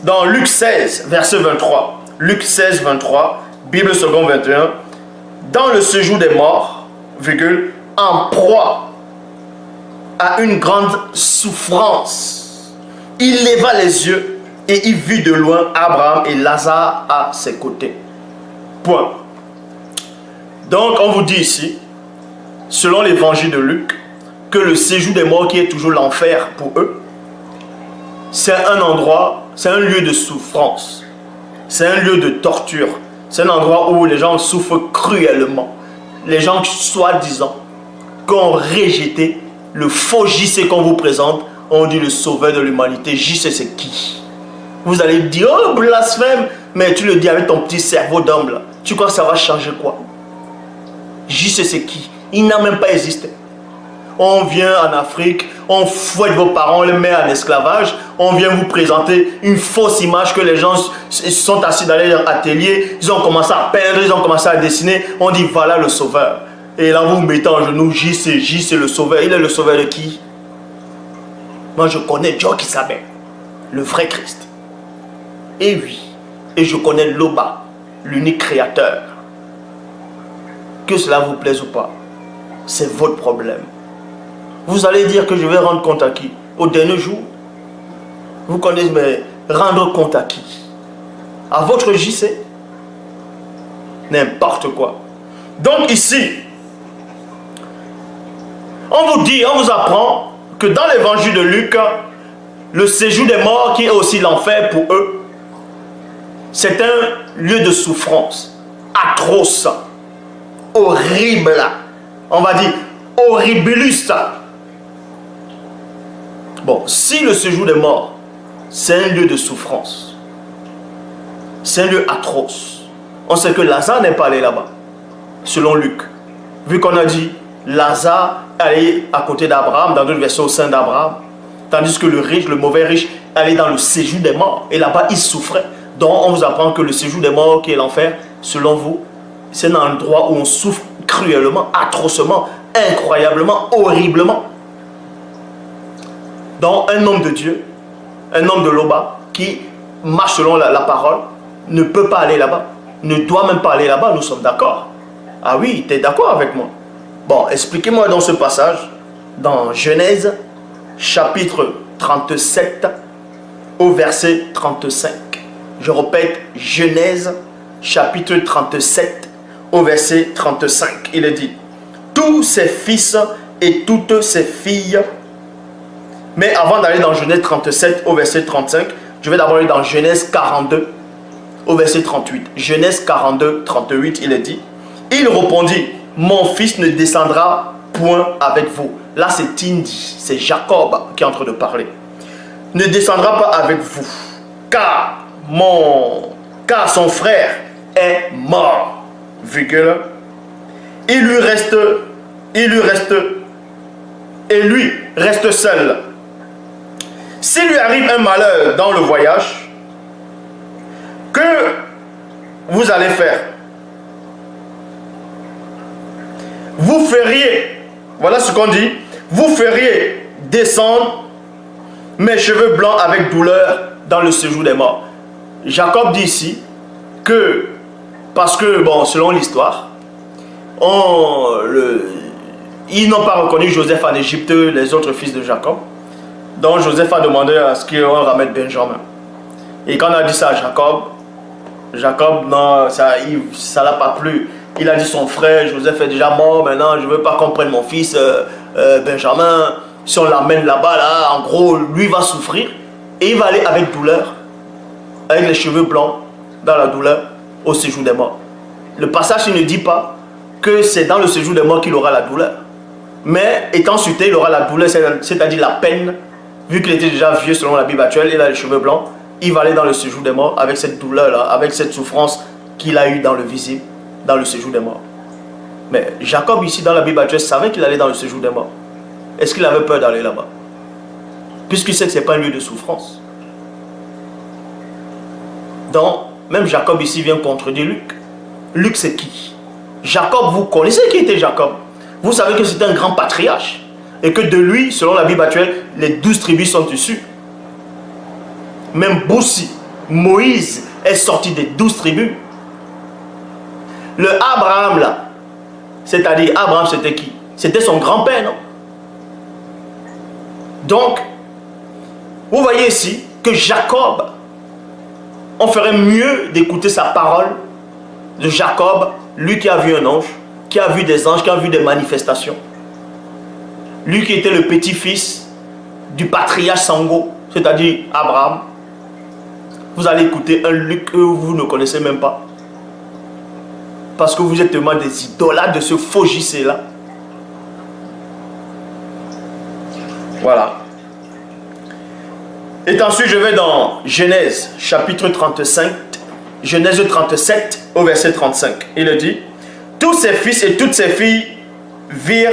dans Luc 16, verset 23. Luc 16, 23, Bible seconde 21. Dans le séjour des morts, virgule, en proie à une grande souffrance, il leva les yeux et il vit de loin Abraham et Lazare à ses côtés. Point. Donc, on vous dit ici, selon l'évangile de Luc, que le séjour des morts, qui est toujours l'enfer pour eux, c'est un endroit, c'est un lieu de souffrance, c'est un lieu de torture, c'est un endroit où les gens souffrent cruellement. Les gens, soi-disant, qui ont rejeté le faux JC qu'on vous présente, on dit le sauveur de l'humanité. JC, c'est qui? Vous allez dire, oh blasphème, mais tu le dis avec ton petit cerveau d'homme là. Tu crois que ça va changer quoi? JC, c'est qui? Il n'a même pas existé. On vient en Afrique, on fouette vos parents, on les met en esclavage, on vient vous présenter une fausse image que les gens sont assis dans leur atelier, ils ont commencé à peindre, ils ont commencé à dessiner, on dit voilà le sauveur. Et là vous mettez en genoux, JC le sauveur. Il est le sauveur de qui? Moi je connais Dieu qui s'appelle le vrai Christ. Et oui, et je connais Loba, l'unique créateur. Que cela vous plaise ou pas, c'est votre problème. Vous allez dire que je vais rendre compte à qui? Au dernier jour? Vous connaissez, mais rendre compte à qui? À votre JC? N'importe quoi. Donc ici, on vous dit, on vous apprend que dans l'évangile de Luc, le séjour des morts, qui est aussi l'enfer pour eux, c'est un lieu de souffrance atroce, horrible, on va dire horribilus. Bon, si le séjour des morts, c'est un lieu de souffrance, c'est un lieu atroce, on sait que Lazare n'est pas allé là-bas, selon Luc. Vu qu'on a dit, Lazare allait à côté d'Abraham, dans d'autres versions au sein d'Abraham, tandis que le riche, le mauvais riche, allait dans le séjour des morts, et là-bas il souffrait. Donc on vous apprend que le séjour des morts, qui est l'enfer, selon vous, c'est un endroit où on souffre cruellement, atrocement, incroyablement, horriblement. Donc un homme de Dieu, un homme de Loba, qui marche selon la parole, ne peut pas aller là-bas, ne doit même pas aller là-bas, nous sommes d'accord. Ah oui, tu es d'accord avec moi? Bon, expliquez-moi dans ce passage, dans Genèse, chapitre 37, au verset 35. Je répète, Genèse, chapitre 37, au verset 35. Il est dit, tous ses fils et toutes ses filles. Mais avant d'aller dans Genèse 37 au verset 35, je vais d'abord aller dans Genèse 42 au verset 38. Genèse 42, 38, il est dit, il répondit, mon fils ne descendra point avec vous. Là c'est Tindi, c'est Jacob qui est en train de parler. Ne descendra pas avec vous, car son frère est mort, virgule. Et lui reste seul. S'il lui arrive un malheur dans le voyage, que vous allez faire? Vous feriez, voilà ce qu'on dit, vous feriez descendre mes cheveux blancs avec douleur dans le séjour des morts. Jacob dit ici que, parce que, bon, selon l'histoire, ils n'ont pas reconnu Joseph en Égypte, les autres fils de Jacob. Donc Joseph a demandé à ce qu'on ramène Benjamin. Et quand on a dit ça à Jacob, non, ça l'a pas plu. Il a dit son frère, Joseph est déjà mort, maintenant je ne veux pas qu'on prenne mon fils Benjamin. Si on l'amène là-bas, là, en gros, lui va souffrir. Et il va aller avec douleur, avec les cheveux blancs, dans la douleur, au séjour des morts. Le passage, il ne dit pas que c'est dans le séjour des morts qu'il aura la douleur. Mais étant suité, il aura la douleur, c'est-à-dire la peine. Vu qu'il était déjà vieux selon la Bible actuelle, il a les cheveux blancs, il va aller dans le séjour des morts avec cette douleur-là, avec cette souffrance qu'il a eue dans le visible, dans le séjour des morts. Mais Jacob ici dans la Bible actuelle savait qu'il allait dans le séjour des morts. Est-ce qu'il avait peur d'aller là-bas? Puisqu'il sait que ce n'est pas un lieu de souffrance. Donc, même Jacob ici vient contredire Luc. Luc c'est qui? Jacob, vous connaissez qui était Jacob? Vous savez que c'était un grand patriarche. Et que de lui, selon la Bible actuelle, les 12 tribus sont issues. Même Boussi, Moïse est sorti des 12 tribus. Le Abraham là, c'est-à-dire Abraham c'était qui? C'était son grand-père, non? Donc, vous voyez ici que Jacob, on ferait mieux d'écouter sa parole de Jacob, lui qui a vu un ange, qui a vu des anges, qui a vu des manifestations. Lui qui était le petit-fils du patriarche Sango, c'est-à-dire Abraham. Vous allez écouter un Luc que vous ne connaissez même pas. Parce que vous êtes tellement des idolâtres de ce faux JC là. Voilà. Et ensuite je vais dans Genèse chapitre 35. Genèse 37 au verset 35. Il dit: tous ses fils et toutes ses filles vinrent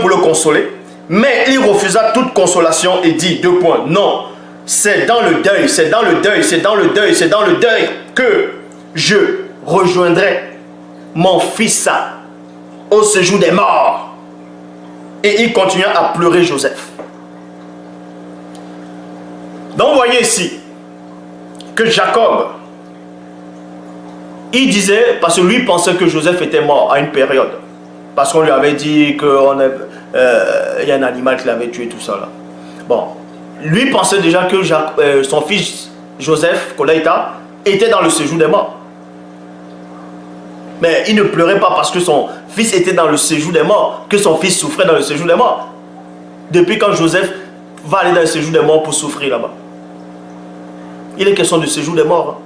pour le consoler. Mais il refusa toute consolation et dit, deux points, non, c'est dans le deuil, c'est dans le deuil, c'est dans le deuil, c'est dans le deuil que je rejoindrai mon fils au séjour des morts. Et il continua à pleurer Joseph. Donc vous voyez ici que Jacob, il disait, parce que lui pensait que Joseph était mort à une période. Parce qu'on lui avait dit qu'il y a un animal qui l'avait tué, tout ça là. Bon, lui pensait déjà que son fils Joseph, Kolaïta, était dans le séjour des morts. Mais il ne pleurait pas parce que son fils était dans le séjour des morts, que son fils souffrait dans le séjour des morts. Depuis quand Joseph va aller dans le séjour des morts pour souffrir là-bas? Il est question du séjour des morts. Hein.